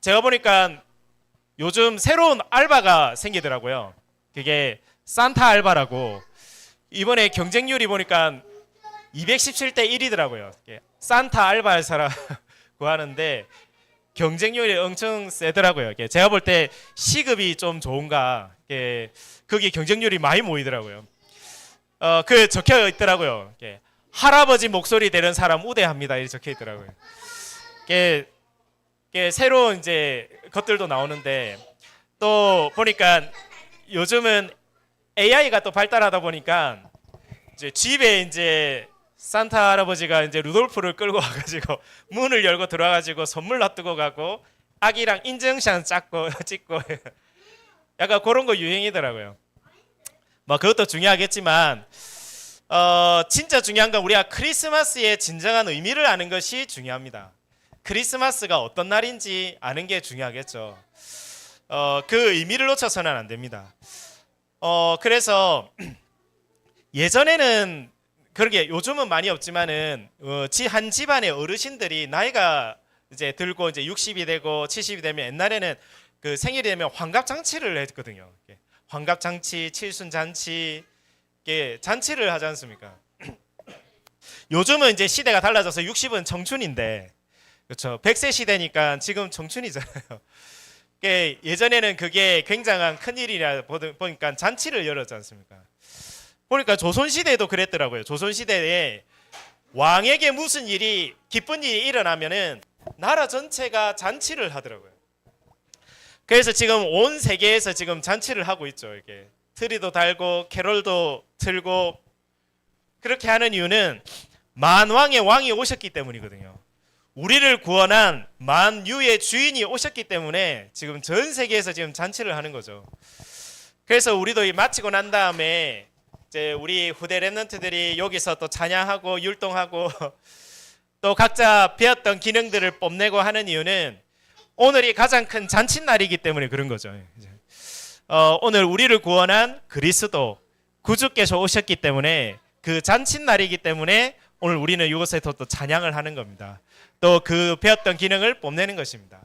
제가 보니까 요즘 새로운 알바가 생기더라고요. 그게 산타 알바라고. 이번에 경쟁률이 보니까 217대 1이더라고요. 산타 알바사라고 하는데 경쟁률이 엄청 세더라고요. 제가 볼 때 시급이 좀 좋은가, 거기 경쟁률이 많이 모이더라고요. 그 적혀 있더라고요. 할아버지 목소리 되는 사람 우대합니다. 이렇게 적혀 있더라고요. 새로운 이제 것들도 나오는데, 또 보니까 요즘은 AI가 또 발달하다 보니까 이제 집에 이제 산타 할아버지가 이제 루돌프를 끌고 와가지고 문을 열고 들어와가지고 선물 놔두고 가고 아기랑 인증샷 찍고 약간 그런 거 유행이더라고요. 뭐 그것도 중요하겠지만 진짜 중요한 건 우리가 크리스마스의 진정한 의미를 아는 것이 중요합니다. 크리스마스가 어떤 날인지 아는 게 중요하겠죠. 그 의미를 놓쳐서는 안 됩니다. 그래서 예전에는 그러게 요즘은 많이 없지만은 한 집안의 어르신들이 나이가 이제 들고 이제 60이 되고 70이 되면 옛날에는 그 생일이 되면 환갑 잔치를 했거든요. 환갑 잔치, 칠순 잔치, 잔치를 하지 않습니까? 요즘은 이제 시대가 달라져서 60은 청춘인데, 그렇죠? 100세 시대니까 지금 청춘이잖아요. 예전에는 그게 굉장한 큰 일이라 보니까 잔치를 열었지 않습니까? 보니까 조선시대에도 그랬더라고요. 조선시대에 왕에게 무슨 일이, 기쁜 일이 일어나면은 나라 전체가 잔치를 하더라고요. 그래서 지금 온 세계에서 지금 잔치를 하고 있죠. 이게 트리도 달고 캐롤도 틀고 그렇게 하는 이유는 만왕의 왕이 오셨기 때문이거든요. 우리를 구원한 만유의 주인이 오셨기 때문에 지금 전 세계에서 지금 잔치를 하는 거죠. 그래서 우리도 이 마치고 난 다음에 이제 우리 후대 랩런트들이 여기서 또 찬양하고 율동하고 또 각자 배웠던 기능들을 뽐내고 하는 이유는 오늘이 가장 큰 잔칫날이기 때문에 그런 거죠. 오늘 우리를 구원한 그리스도 구주께서 오셨기 때문에 그 잔칫날이기 때문에 오늘 우리는 이곳에서 또 찬양을 하는 겁니다. 또 그 배웠던 기능을 뽐내는 것입니다.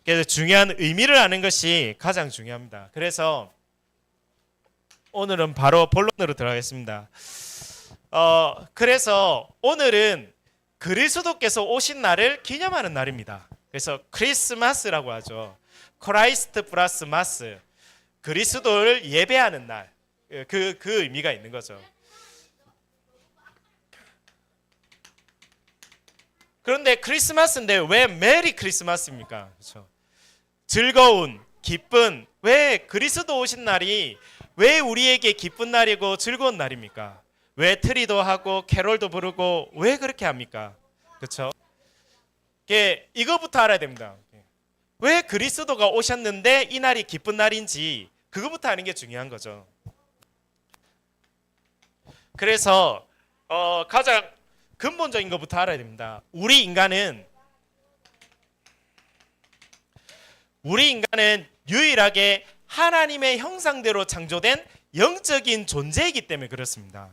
그래서 중요한 의미를 아는 것이 가장 중요합니다. 그래서 오늘은 바로 본론으로 들어가겠습니다. 그래서 오늘은 그리스도께서 오신 날을 기념하는 날입니다. 그래서 크리스마스라고 하죠. 크라이스트 플러스 마스, 그리스도를 예배하는 날, 그 의미가 있는 거죠. 그런데 크리스마스인데 왜 메리 크리스마스입니까? 그렇죠? 즐거운, 기쁜, 왜 그리스도 오신 날이 왜 우리에게 기쁜 날이고 즐거운 날입니까? 왜 트리도 하고 캐롤도 부르고 왜 그렇게 합니까? 그렇죠? 이거부터 알아야 됩니다. 왜 그리스도가 오셨는데 이 날이 기쁜 날인지 그거부터 아는 게 중요한 거죠. 그래서 가장 근본적인 것부터 알아야 됩니다. 우리 인간은 유일하게 하나님의 형상대로 창조된 영적인 존재이기 때문에 그렇습니다.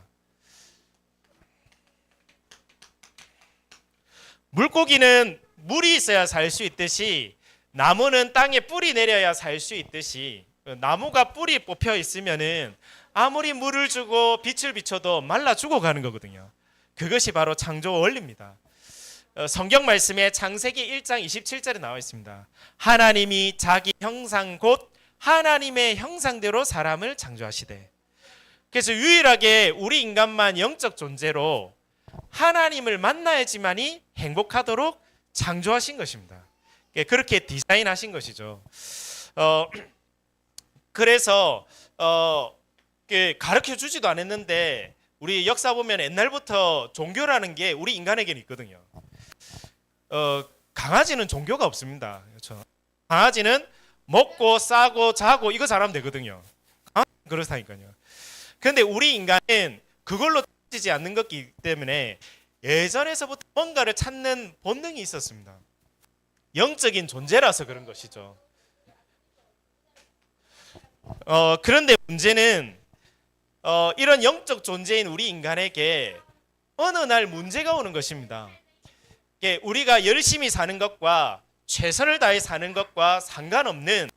물고기는 물이 있어야 살 수 있듯이, 나무는 땅에 뿌리 내려야 살 수 있듯이, 나무가 뿌리 뽑혀 있으면은 아무리 물을 주고 빛을 비춰도 말라 죽어가는 거거든요. 그것이 바로 창조 원리입니다. 성경 말씀에 창세기 1장 27절에 나와 있습니다. 하나님이 자기 형상 곧 하나님의 형상대로 사람을 창조하시되. 그래서 유일하게 우리 인간만 영적 존재로 하나님을 만나야지만이 행복하도록 창조하신 것입니다. 그렇게 디자인하신 것이죠. 그래서 가르쳐 주지도 않았는데 우리 역사 보면 옛날부터 종교라는 게 우리 인간에게는 있거든요. 강아지는 종교가 없습니다. 그렇죠? 강아지는 먹고 싸고 자고 이거 잘하면 되거든요. 그렇다니까요. 그런데 우리 인간은 그걸로 지지 않는 것이기 때문에 예전에서부터 뭔가를 찾는 본능이 있었습니다. 영적인 존재라서 그런 것이죠. 그런데 문제는 이런 영적 존재인 우리 인간에게 어느 날 문제가 오는 것입니다. 우리가 열심히 사는 것과 최선을 다해 사는 것과 상관없는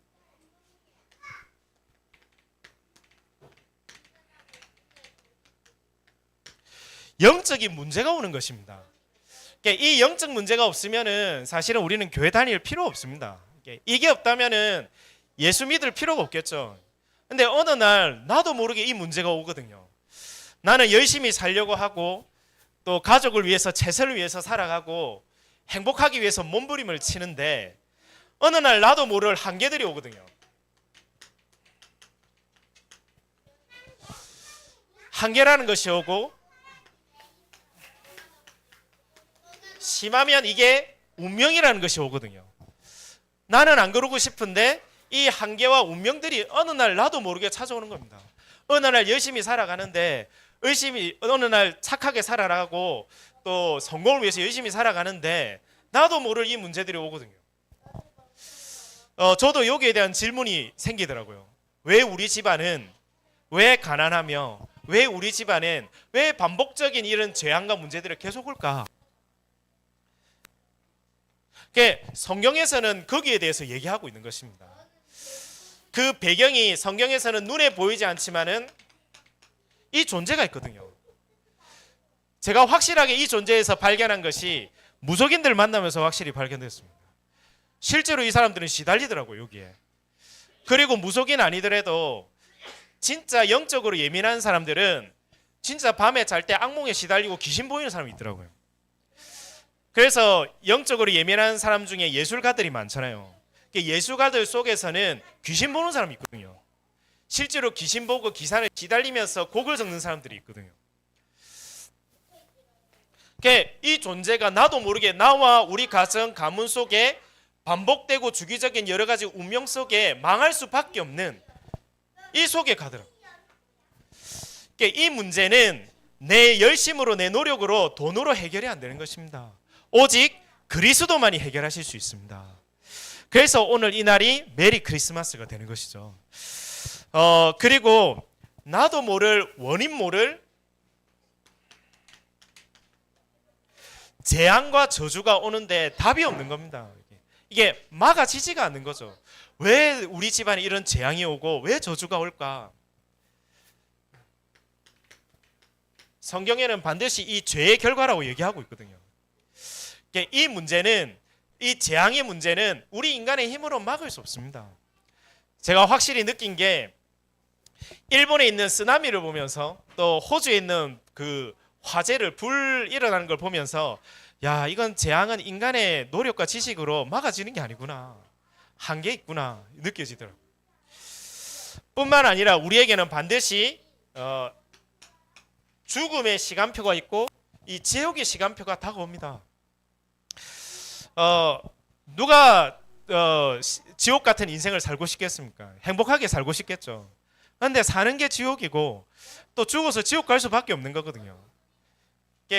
영적인 문제가 오는 것입니다. 이 영적 문제가 없으면은 사실은 우리는 교회 다닐 필요 없습니다. 이게 없다면은 예수 믿을 필요가 없겠죠. 근데 어느 날 나도 모르게 이 문제가 오거든요. 나는 열심히 살려고 하고 또 가족을 위해서 최선을 위해서 살아가고 행복하기 위해서 몸부림을 치는데 어느 날 나도 모를 한계들이 오거든요. 한계라는 것이 오고 심하면 이게 운명이라는 것이 오거든요. 나는 안 그러고 싶은데 이 한계와 운명들이 어느 날 나도 모르게 찾아오는 겁니다. 어느 날 열심히 살아가는데 어느 날 착하게 살아가고 또 성공을 위해서 열심히 살아가는데 나도 모를 이 문제들이 오거든요. 저도 여기에 대한 질문이 생기더라고요. 왜 우리 집안은 왜 가난하며 왜 우리 집안은 왜 반복적인 이런 재앙과 문제들을 계속 올까? 성경에서는 거기에 대해서 얘기하고 있는 것입니다. 그 배경이 성경에서는 눈에 보이지 않지만은 이 존재가 있거든요. 제가 확실하게 이 존재에서 발견한 것이 무속인들 만나면서 확실히 발견됐습니다. 실제로 이 사람들은 시달리더라고요, 여기에. 그리고 무속인 아니더라도 진짜 영적으로 예민한 사람들은 진짜 밤에 잘 때 악몽에 시달리고 귀신 보이는 사람이 있더라고요. 그래서 영적으로 예민한 사람 중에 예술가들이 많잖아요. 예술가들 속에서는 귀신 보는 사람이 있거든요. 실제로 귀신 보고 기산을 시달리면서 곡을 적는 사람들이 있거든요. 이 존재가 나도 모르게 나와 우리 가정 가문 속에 반복되고 주기적인 여러 가지 운명 속에 망할 수밖에 없는 이 속에 가더라고요. 이 문제는 내 열심으로 내 노력으로 돈으로 해결이 안 되는 것입니다. 오직 그리스도만이 해결하실 수 있습니다. 그래서 오늘 이 날이 메리 크리스마스가 되는 것이죠. 그리고 나도 모를 원인 모를 재앙과 저주가 오는데 답이 없는 겁니다. 이게 막아지지가 않는 거죠. 왜 우리 집안에 이런 재앙이 오고 왜 저주가 올까? 성경에는 반드시 이 죄의 결과라고 얘기하고 있거든요. 이 문제는 이 재앙의 문제는 우리 인간의 힘으로 막을 수 없습니다. 제가 확실히 느낀 게 일본에 있는 쓰나미를 보면서 또 호주에 있는 그 화재를 불 일어나는 걸 보면서 야, 이건 재앙은 인간의 노력과 지식으로 막아지는 게 아니구나. 한계 있구나 느껴지더라고요. 뿐만 아니라 우리에게는 반드시 죽음의 시간표가 있고 이 지옥의 시간표가 다가옵니다. 누가 지옥 같은 인생을 살고 싶겠습니까? 행복하게 살고 싶겠죠. 그런데 사는 게 지옥이고 또 죽어서 지옥 갈 수밖에 없는 거거든요.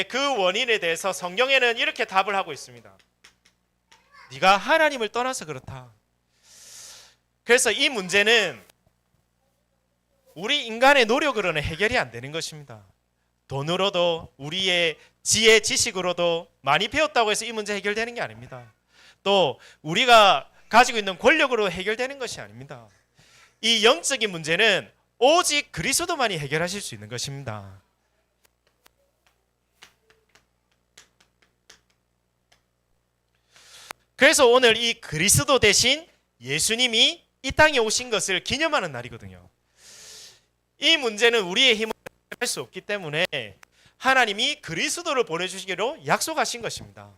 그 원인에 대해서 성경에는 이렇게 답을 하고 있습니다. 네가 하나님을 떠나서 그렇다. 그래서 이 문제는 우리 인간의 노력으로는 해결이 안 되는 것입니다. 돈으로도 우리의 지혜 지식으로도 많이 배웠다고 해서 이 문제 해결되는 게 아닙니다. 또 우리가 가지고 있는 권력으로 해결되는 것이 아닙니다. 이 영적인 문제는 오직 그리스도만이 해결하실 수 있는 것입니다. 그래서 오늘 이 그리스도 대신 예수님이 이 땅에 오신 것을 기념하는 날이거든요. 이 문제는 우리의 힘으로 할 수 없기 때문에 하나님이 그리스도를 보내주시기로 약속하신 것입니다.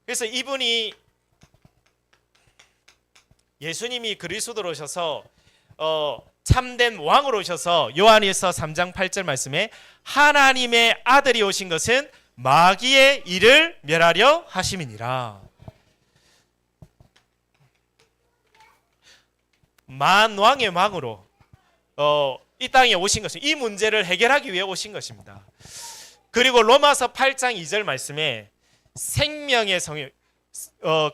그래서 이분이 예수님이 그리스도로 오셔서 참된 왕으로 오셔서 요한일서 3장 8절 말씀에 하나님의 아들이 오신 것은 마귀의 일을 멸하려 하심이니라. 만왕의 왕으로 이 땅에 오신 것입니다. 이 문제를 해결하기 위해 오신 것입니다. 그리고 로마서 8장 2절 말씀에 생명의 성령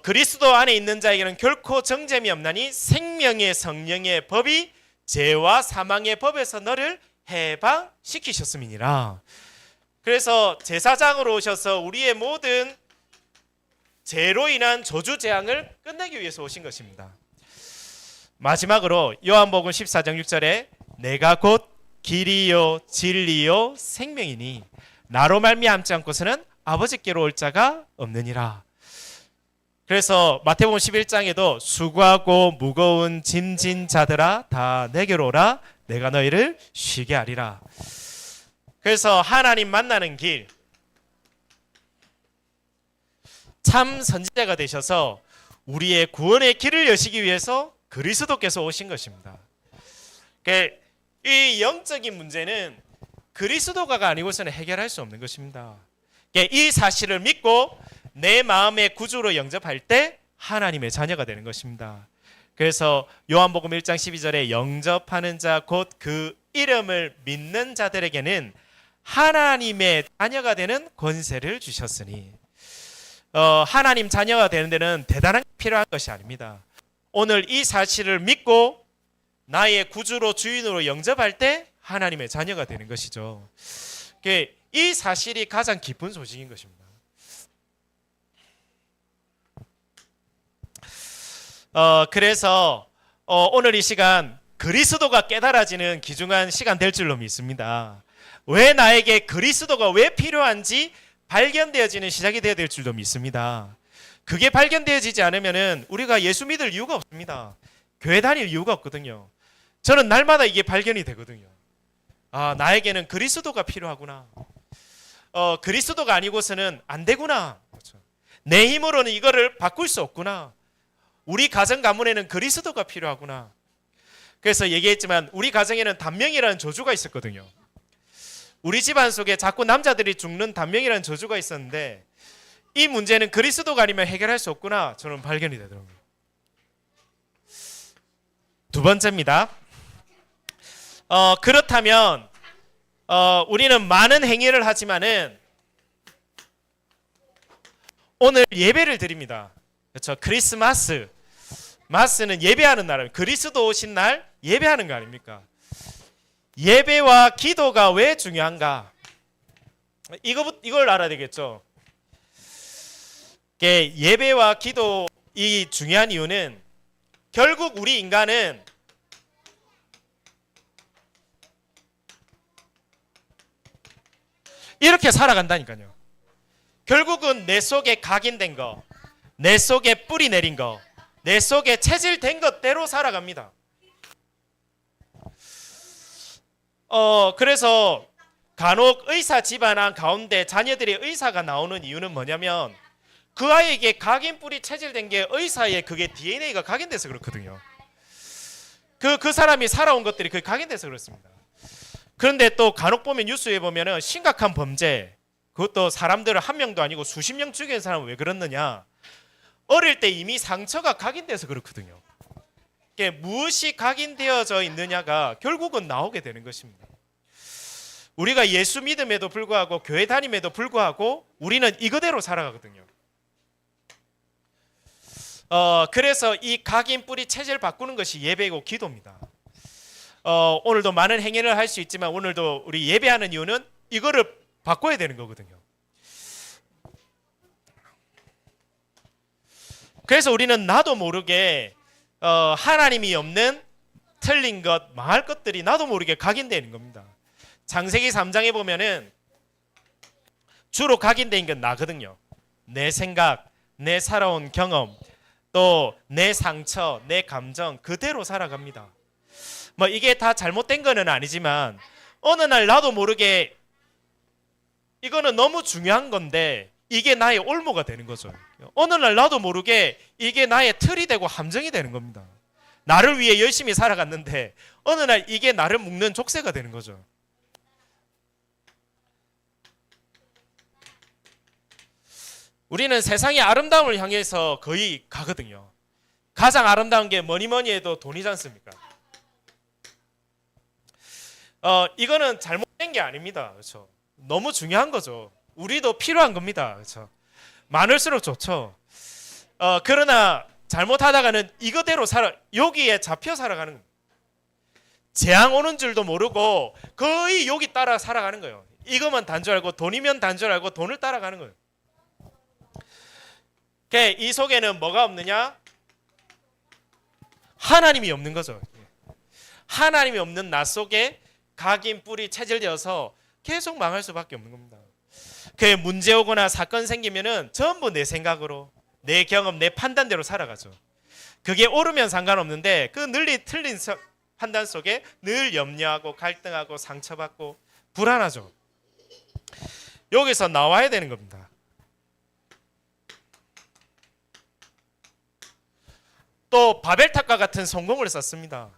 그리스도 안에 있는 자에게는 결코 정죄함이 없나니 생명의 성령의 법이 죄와 사망의 법에서 너를 해방시키셨음이니라. 그래서 제사장으로 오셔서 우리의 모든 죄로 인한 저주 재앙을 끝내기 위해서 오신 것입니다. 마지막으로 요한복음 14장 6절에 내가 곧 길이요 진리요 생명이니 나로 말미암지 않고서는 아버지께로 올 자가 없느니라. 그래서 마태복음 11장에도 수고하고 무거운 짐진 자들아 다 내게로 오라 내가 너희를 쉬게 하리라. 그래서 하나님 만나는 길, 참 선지자가 되셔서 우리의 구원의 길을 여시기 위해서 그리스도께서 오신 것입니다. 이 영적인 문제는 그리스도가 아니고서는 해결할 수 없는 것입니다. 이 사실을 믿고 내 마음의 구주로 영접할 때 하나님의 자녀가 되는 것입니다. 그래서 요한복음 1장 12절에 영접하는 자 곧 그 이름을 믿는 자들에게는 하나님의 자녀가 되는 권세를 주셨으니, 하나님 자녀가 되는 데는 대단한 게 필요한 것이 아닙니다. 오늘 이 사실을 믿고 나의 구주로 주인으로 영접할 때 하나님의 자녀가 되는 것이죠. 이 사실이 가장 기쁜 소식인 것입니다. 그래서 오늘 이 시간 그리스도가 깨달아지는 귀중한 시간 될 줄로 믿습니다. 왜 나에게 그리스도가 왜 필요한지 발견되어지는 시작이 되어야 될 줄로 믿습니다. 그게 발견되어지지 않으면 우리가 예수 믿을 이유가 없습니다. 교회 다닐 이유가 없거든요. 저는 날마다 이게 발견이 되거든요. 아, 나에게는 그리스도가 필요하구나. 그리스도가 아니고서는 안 되구나. 그렇죠. 내 힘으로는 이거를 바꿀 수 없구나. 우리 가정 가문에는 그리스도가 필요하구나. 그래서 얘기했지만 우리 가정에는 단명이라는 저주가 있었거든요. 우리 집안 속에 자꾸 남자들이 죽는 단명이라는 저주가 있었는데 이 문제는 그리스도가 아니면 해결할 수 없구나. 저는 발견이 되더라고요. 두 번째입니다. 그렇다면 우리는 많은 행위를 하지만은 오늘 예배를 드립니다. 그렇죠? 크리스마스. 마스는 예배하는 날입니다. 그리스도 오신 날 예배하는 거 아닙니까? 예배와 기도가 왜 중요한가? 이걸 알아야 되겠죠. 예배와 기도 이 중요한 이유는 결국 우리 인간은 이렇게 살아간다니까요. 결국은 내 속에 각인된 거, 내 속에 뿌리 내린 거, 내 속에 체질된 것대로 살아갑니다. 그래서 간혹 의사 집안 가운데 자녀들이 의사가 나오는 이유는 뭐냐면 그 아이에게 각인 뿌리 체질된 게 의사의 그게 DNA가 각인돼서 그렇거든요. 그 사람이 살아온 것들이 그 각인돼서 그렇습니다. 그런데 또 간혹 보면 뉴스에 보면은 심각한 범죄, 그것도 사람들을 한 명도 아니고 수십 명 죽인 사람은 왜 그렇느냐? 어릴 때 이미 상처가 각인돼서 그렇거든요. 무엇이 각인되어져 있느냐가 결국은 나오게 되는 것입니다. 우리가 예수 믿음에도 불구하고 교회 다님에도 불구하고 우리는 이거대로 살아가거든요. 그래서 이 각인 뿌리 체질 바꾸는 것이 예배이고 기도입니다. 오늘도 많은 행위를 할 수 있지만 오늘도 우리 예배하는 이유는 이거를 바꿔야 되는 거거든요. 그래서 우리는 나도 모르게 하나님이 없는 틀린 것, 망할 것들이 나도 모르게 각인되는 겁니다. 창세기 3장에 보면은 주로 각인된 건 나거든요. 내 생각, 내 살아온 경험, 또 내 상처, 내 감정 그대로 살아갑니다. 뭐 이게 다 잘못된 거는 아니지만 어느 날 나도 모르게 이거는 너무 중요한 건데 이게 나의 올무가 되는 거죠. 어느 날 나도 모르게 이게 나의 틀이 되고 함정이 되는 겁니다. 나를 위해 열심히 살아갔는데 어느 날 이게 나를 묶는 족쇄가 되는 거죠. 우리는 세상의 아름다움을 향해서 거의 가거든요. 가장 아름다운 게 뭐니 해도 돈이지 않습니까? 이거는 잘못된 게 아닙니다. 그렇죠? 너무 중요한 거죠. 우리도 필요한 겁니다. 그렇죠? 많을수록 좋죠. 그러나 잘못하다가는 이거대로 여기에 잡혀 살아가는 겁니다. 재앙 오는 줄도 모르고 거의 여기 따라 살아가는 거예요. 이거만 단 줄 알고 돈이면 단 줄 알고 돈을 따라가는 거예요. 이 속에는 뭐가 없느냐? 하나님이 없는 거죠. 하나님이 없는 나 속에 각인 뿔이 체질되어서 계속 망할 수밖에 없는 겁니다. 그 문제 오거나 사건 생기면은 전부 내 생각으로, 내 경험, 내 판단대로 살아가죠. 그게 옳으면 상관없는데 그 널리 틀린 판단 속에 늘 염려하고 갈등하고 상처받고 불안하죠. 여기서 나와야 되는 겁니다. 또 바벨탑과 같은 성공을 썼습니다.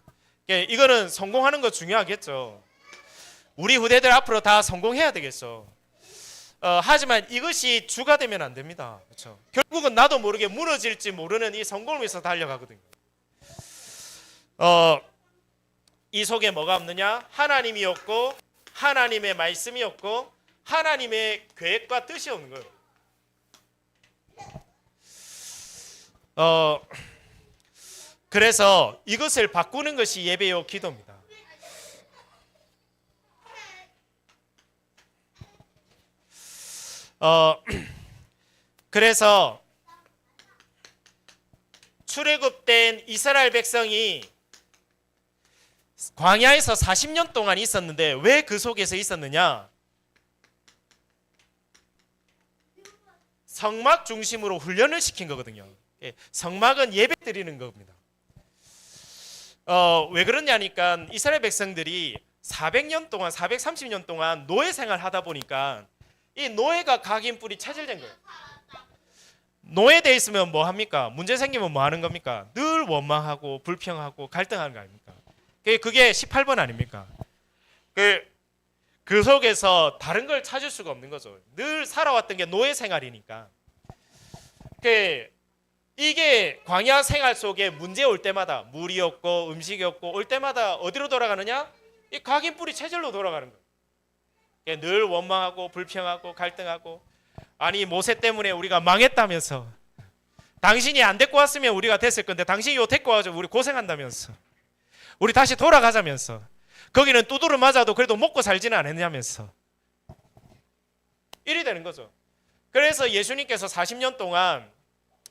이거는 성공하는 거 중요하겠죠. 우리 후대들 앞으로 다 성공해야 되겠죠. 하지만 이것이 주가 되면 안 됩니다. 그렇죠? 결국은 나도 모르게 무너질지 모르는 이 성공을 위해서 달려가거든요. 이 속에 뭐가 없느냐? 하나님이 없고 하나님의 말씀이 없고 하나님의 계획과 뜻이 없는 거예요. 그래서 이것을 바꾸는 것이 예배요 기도입니다. 그래서 출애굽된 이스라엘 백성이 광야에서 40년 동안 있었는데 왜 그 속에서 있었느냐? 성막 중심으로 훈련을 시킨 거거든요. 성막은 예배 드리는 겁니다. 왜 그러냐니까 이스라엘 백성들이 400년 동안 430년 동안 노예 생활 하다 보니까 이 노예가 각인 뿔이 체질된 거예요. 노예돼 있으면 뭐 합니까? 문제 생기면 뭐 하는 겁니까? 늘 원망하고 불평하고 갈등하는 거 아닙니까? 그게 18번 아닙니까? 그 속에서 다른 걸 찾을 수가 없는 거죠. 늘 살아왔던 게 노예 생활이니까. 이게 광야 생활 속에 문제 올 때마다 물이 없고 음식이 없고 올 때마다 어디로 돌아가느냐? 이 각인 뿔이 체질로 돌아가는 거예요. 늘 원망하고 불평하고 갈등하고, 아니 모세 때문에 우리가 망했다면서, 당신이 안 데리고 왔으면 우리가 됐을 건데 당신이 요 데리고 와서 우리 고생한다면서, 우리 다시 돌아가자면서, 거기는 두드러 맞아도 그래도 먹고 살지는 않았냐면서 이리 되는 거죠. 그래서 예수님께서 40년 동안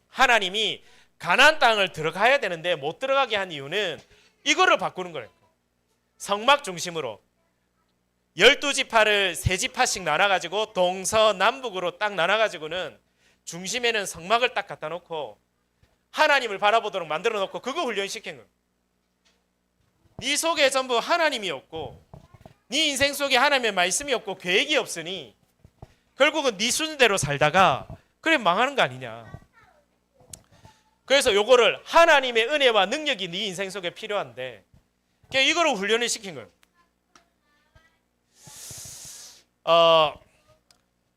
하나님이 가나안 땅을 들어가야 되는데 못 들어가게 한 이유는 이거를 바꾸는 거예요. 성막 중심으로 12지파를 3지파씩 나눠가지고 동서남북으로 딱 나눠가지고는 중심에는 성막을 딱 갖다 놓고 하나님을 바라보도록 만들어 놓고 그거 훈련시킨 거예요. 네 속에 전부 하나님이 없고 네 인생 속에 하나님의 말씀이 없고 계획이 없으니 결국은 네 순대로 살다가 그래 망하는 거 아니냐. 그래서 요거를 하나님의 은혜와 능력이 네 인생 속에 필요한데 이거를 훈련을 시킨 거예요.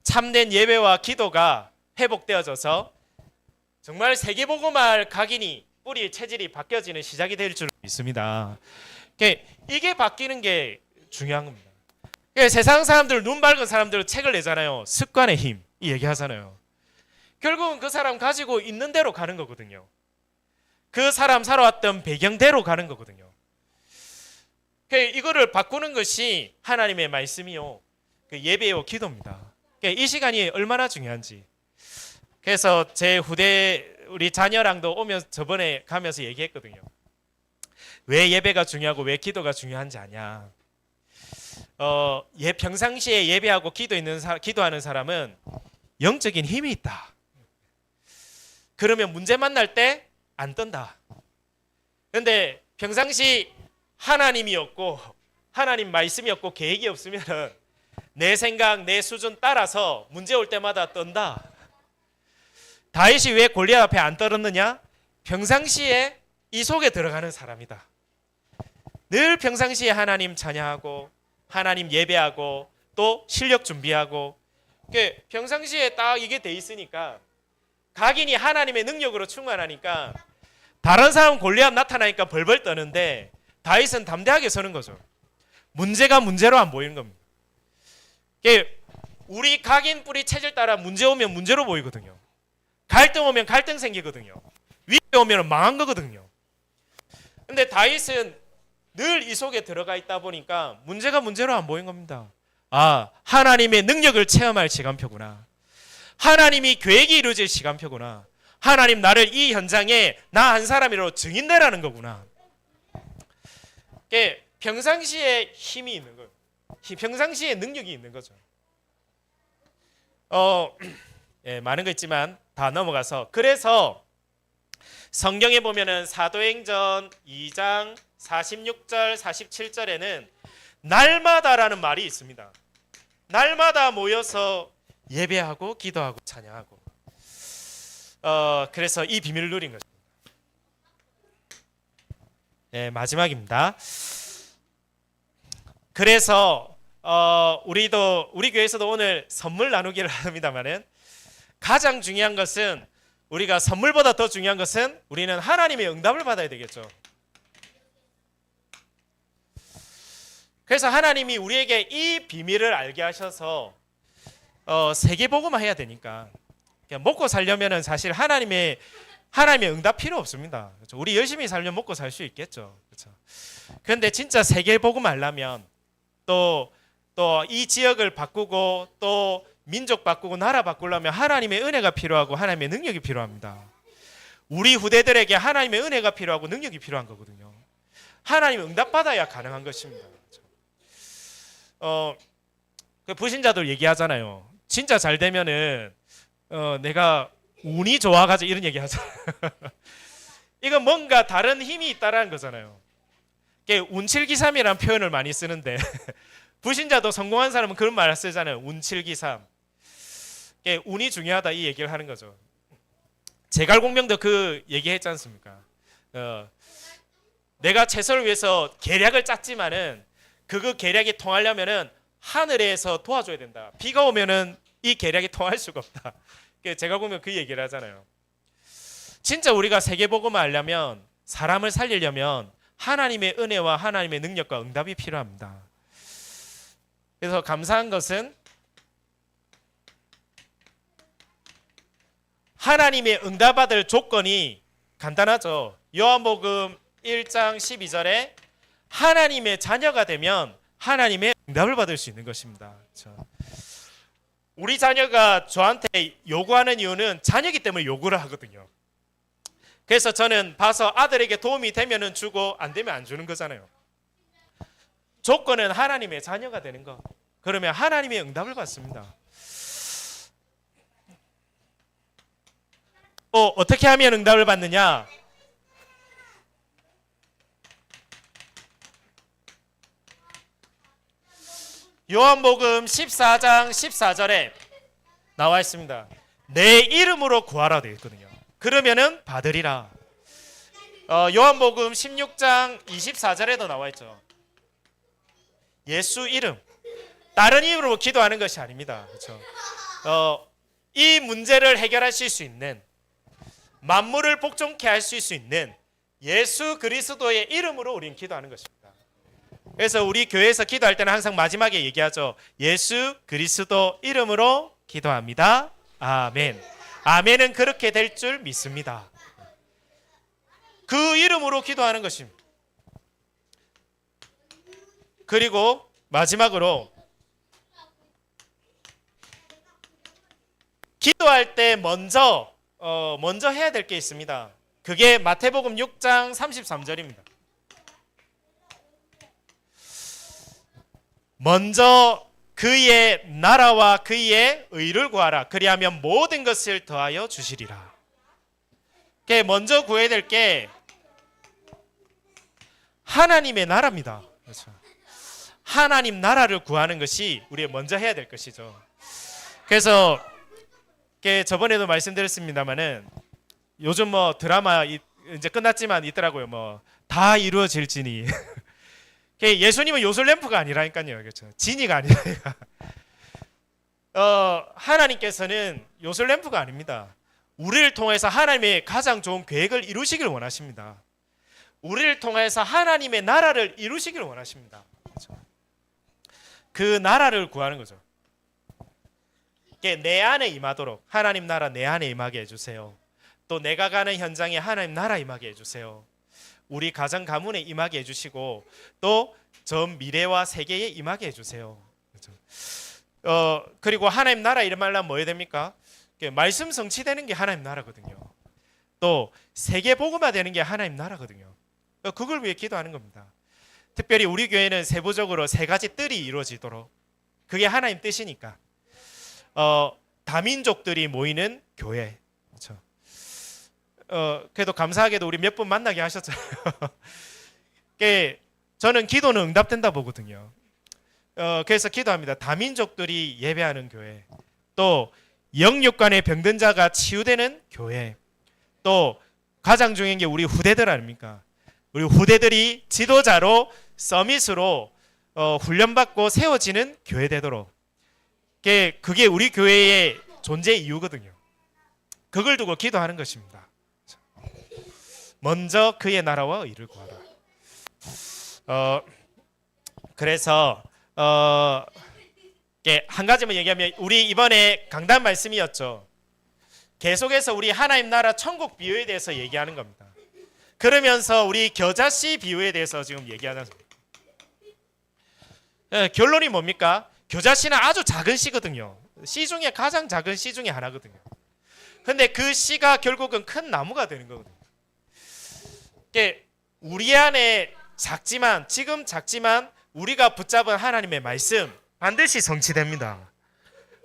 참된 예배와 기도가 회복되어져서 정말 세계복음할 각인이 뿌리 체질이 바뀌어지는 시작이 될 줄 믿습니다. 이게 바뀌는 게 중요한 겁니다. 세상 사람들, 눈 밝은 사람들 책을 내잖아요. 습관의 힘 이 얘기하잖아요. 결국은 그 사람 가지고 있는 대로 가는 거거든요. 그 사람 살아왔던 배경대로 가는 거거든요. 이거를 바꾸는 것이 하나님의 말씀이요, 예배요 기도입니다. 이 시간이 얼마나 중요한지. 그래서 제 후대 우리 자녀랑도 오면 저번에 가면서 얘기했거든요. 왜 예배가 중요하고 왜 기도가 중요한지 아냐. 평상시에 예배하고 기도하는 사람은 영적인 힘이 있다. 그러면 문제 만날 때 안 떤다. 그런데 평상시 하나님이 없고 하나님 말씀이 없고 계획이 없으면 내 생각, 내 수준 따라서 문제 올 때마다 떤다. 다윗이 왜 골리앗 앞에 안 떨었느냐? 평상시에 이 속에 들어가는 사람이다. 늘 평상시에 하나님 찬양하고 하나님 예배하고 또 실력 준비하고 평상시에 딱 이게 돼 있으니까 각인이 하나님의 능력으로 충만하니까 다른 사람 골리앗 나타나니까 벌벌 떠는데 다윗은 담대하게 서는 거죠. 문제가 문제로 안 보이는 겁니다. 우리 각인 뿌리 체질 따라 문제 오면 문제로 보이거든요. 갈등 오면 갈등 생기거든요. 위기 오면 망한 거거든요. 근데 다윗은 늘 이 속에 들어가 있다 보니까 문제가 문제로 안 보인 겁니다. 아, 하나님의 능력을 체험할 시간표구나. 하나님이 계획이 이루어질 시간표구나. 하나님 나를 이 현장에 나 한 사람이로 증인되라는 거구나. 평상시에 힘이 있는 거예요. 평상시에 능력이 있는 거죠. 많은 거 있지만 다 넘어가서, 그래서 성경에 보면은 사도행전 2장 46절 47절에는 날마다라는 말이 있습니다. 날마다 모여서 예배하고 기도하고 찬양하고, 그래서 이 비밀을 누린 거죠. 마지막입니다. 그래서 우리 교회에서도 오늘 선물 나누기를 합니다만은, 가장 중요한 것은, 우리가 선물보다 더 중요한 것은 우리는 하나님의 응답을 받아야 되겠죠. 그래서 하나님이 우리에게 이 비밀을 알게 하셔서 세계복음화 해야 되니까, 먹고 살려면은 사실 하나님의 응답 필요 없습니다. 그렇죠? 우리 열심히 살면 먹고 살 수 있겠죠. 그렇죠? 그런데 진짜 세계복음 하려면, 또 이 지역을 바꾸고 또 민족 바꾸고 나라 바꾸려면 하나님의 은혜가 필요하고 하나님의 능력이 필요합니다. 우리 후대들에게 하나님의 은혜가 필요하고 능력이 필요한 거거든요. 하나님의 응답받아야 가능한 것입니다. 그 불신자들 얘기하잖아요. 진짜 잘 되면은 내가 운이 좋아가지고 이런 얘기 하잖아요. 이건 뭔가 다른 힘이 있다라는 거잖아요. 운칠기삼이라는 표현을 많이 쓰는데 불신자도 성공한 사람은 그런 말을 쓰잖아요. 운칠기삼. 운이 중요하다 이 얘기를 하는 거죠. 제갈공명도 그 얘기했지 않습니까? 내가 채소를 위해서 계략을 짰지만은 그 계략이 통하려면은 하늘에서 도와줘야 된다. 비가 오면은 이 계략이 통할 수가 없다. 제갈공명 그 얘기를 하잖아요. 진짜 우리가 세계복음을 하려면, 사람을 살리려면 하나님의 은혜와 하나님의 능력과 응답이 필요합니다. 그래서 감사한 것은 하나님의 응답받을 조건이 간단하죠. 요한복음 1장 12절에 하나님의 자녀가 되면 하나님의 응답을 받을 수 있는 것입니다. 그렇죠? 우리 자녀가 저한테 요구하는 이유는 자녀이기 때문에 요구를 하거든요. 그래서 저는 봐서 아들에게 도움이 되면은 주고 안 되면 안 주는 거잖아요. 조건은 하나님의 자녀가 되는 거. 그러면 하나님의 응답을 받습니다. 어떻게 하면 응답을 받느냐? 요한복음 14장 14절에 나와 있습니다. 내 이름으로 구하라 되어 있거든요. 그러면은 받으리라. 요한복음 16장 24절에도 나와 있죠. 예수 이름, 다른 이름으로 기도하는 것이 아닙니다. 그렇죠? 이 문제를 해결하실 수 있는, 만물을 복종케 하실 수 있는 예수 그리스도의 이름으로 우리는 기도하는 것입니다. 그래서 우리 교회에서 기도할 때는 항상 마지막에 얘기하죠. 예수 그리스도 이름으로 기도합니다. 아멘. 아멘은 그렇게 될 줄 믿습니다. 그 이름으로 기도하는 것입니다. 그리고 마지막으로 기도할 때 먼저 해야 될 게 있습니다. 그게 마태복음 6장 33절입니다. 먼저 그의 나라와 그의 의를 구하라. 그리하면 모든 것을 더하여 주시리라. 먼저 구해야 될 게 하나님의 나라입니다. 그렇죠? 하나님 나라를 구하는 것이 우리가 먼저 해야 될 것이죠. 그래서 저번에도 말씀드렸습니다만은 요즘 드라마 이제 끝났지만 있더라고요. 다 이루어질지니. 예수님은 요술램프가 아니라니까요. 그렇죠? 지니가 아니라. 하나님께서는 요술램프가 아닙니다. 우리를 통해서 하나님의 가장 좋은 계획을 이루시길 원하십니다. 우리를 통해서 하나님의 나라를 이루시길 원하십니다. 그렇죠? 그 나라를 구하는 거죠. 내 안에 임하도록 하나님 나라 내 안에 임하게 해주세요. 또 내가 가는 현장에 하나님 나라 임하게 해주세요. 우리 가정 가문에 임하게 해주시고 또 전 미래와 세계에 임하게 해주세요. 그렇죠? 그리고 하나님 나라 이름 말하면 뭐 해야 됩니까? 말씀 성취되는 게 하나님 나라거든요. 또 세계 복음화 되는 게 하나님 나라거든요. 그걸 위해 기도하는 겁니다. 특별히 우리 교회는 세부적으로 세 가지 뜰이 이루어지도록, 그게 하나님 뜻이니까. 다민족들이 모이는 교회. 그렇죠. 그래도 감사하게도 우리 몇 분 만나게 하셨잖아요. 저는 기도는 응답된다 보거든요. 그래서 기도합니다. 다민족들이 예배하는 교회, 또 영육 간의 병든 자가 치유되는 교회, 또 가장 중요한 게 우리 후대들 아닙니까? 우리 후대들이 지도자로 서밋으로 훈련받고 세워지는 교회 되도록, 그게 우리 교회의 존재 이유거든요. 그걸 두고 기도하는 것입니다. 먼저 그의 나라와 의를 구하라. 그래서 한 가지만 얘기하면, 우리 이번에 강단 말씀이었죠. 계속해서 우리 하나님 나라 천국 비유에 대해서 얘기하는 겁니다. 그러면서 우리 겨자씨 비유에 대해서 지금 얘기하는 겁니다. 결론이 뭡니까? 겨자씨는 아주 작은 씨거든요. 씨 중에 가장 작은 씨 중에 하나거든요. 근데 그 씨가 결국은 큰 나무가 되는 거거든요. 우리 안에 지금 작지만 우리가 붙잡은 하나님의 말씀 반드시 성취됩니다.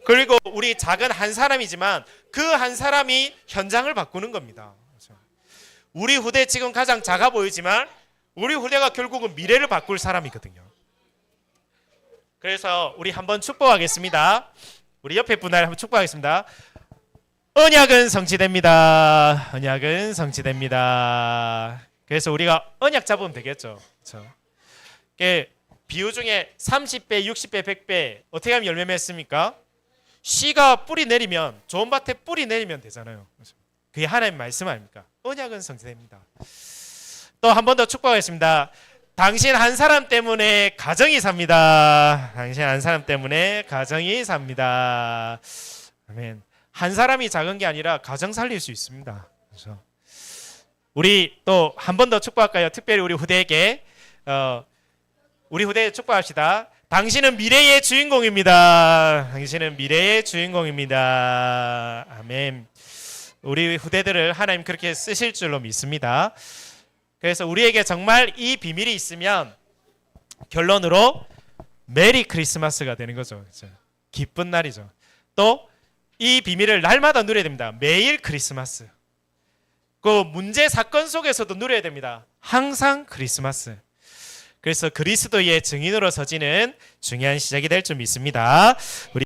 그리고 우리 작은 한 사람이지만 그 한 사람이 현장을 바꾸는 겁니다. 우리 후대 지금 가장 작아 보이지만 우리 후대가 결국은 미래를 바꿀 사람이거든요. 그래서 우리 한번 축복하겠습니다. 우리 옆에 분을 한번 축복하겠습니다. 언약은 성취됩니다. 언약은 성취됩니다. 그래서 우리가 언약 잡으면 되겠죠. 그렇죠? 비유 중에 30배, 60배, 100배 어떻게 하면 열매 맺습니까? 씨가 뿌리 내리면, 좋은 밭에 뿌리 내리면 되잖아요. 그게 하나님 말씀 아닙니까? 언약은 성취됩니다. 또 한 번 더 축복하겠습니다. 당신 한 사람 때문에 가정이 삽니다. 당신 한 사람 때문에 가정이 삽니다. 아멘. 한 사람이 작은 게 아니라 가정 살릴 수 있습니다. 그렇죠? 우리 또 한 번 더 축복할까요? 특별히 우리 후대에게 우리 후대에 축복합시다. 당신은 미래의 주인공입니다. 당신은 미래의 주인공입니다. 아멘. 우리 후대들을 하나님 그렇게 쓰실 줄로 믿습니다. 그래서 우리에게 정말 이 비밀이 있으면 결론으로 메리 크리스마스가 되는 거죠. 그렇죠? 기쁜 날이죠. 또 이 비밀을 날마다 누려야 됩니다. 매일 크리스마스. 그 문제 사건 속에서도 누려야 됩니다. 항상 크리스마스. 그래서 그리스도의 증인으로 서지는 중요한 시작이 될 줄 믿습니다. 우리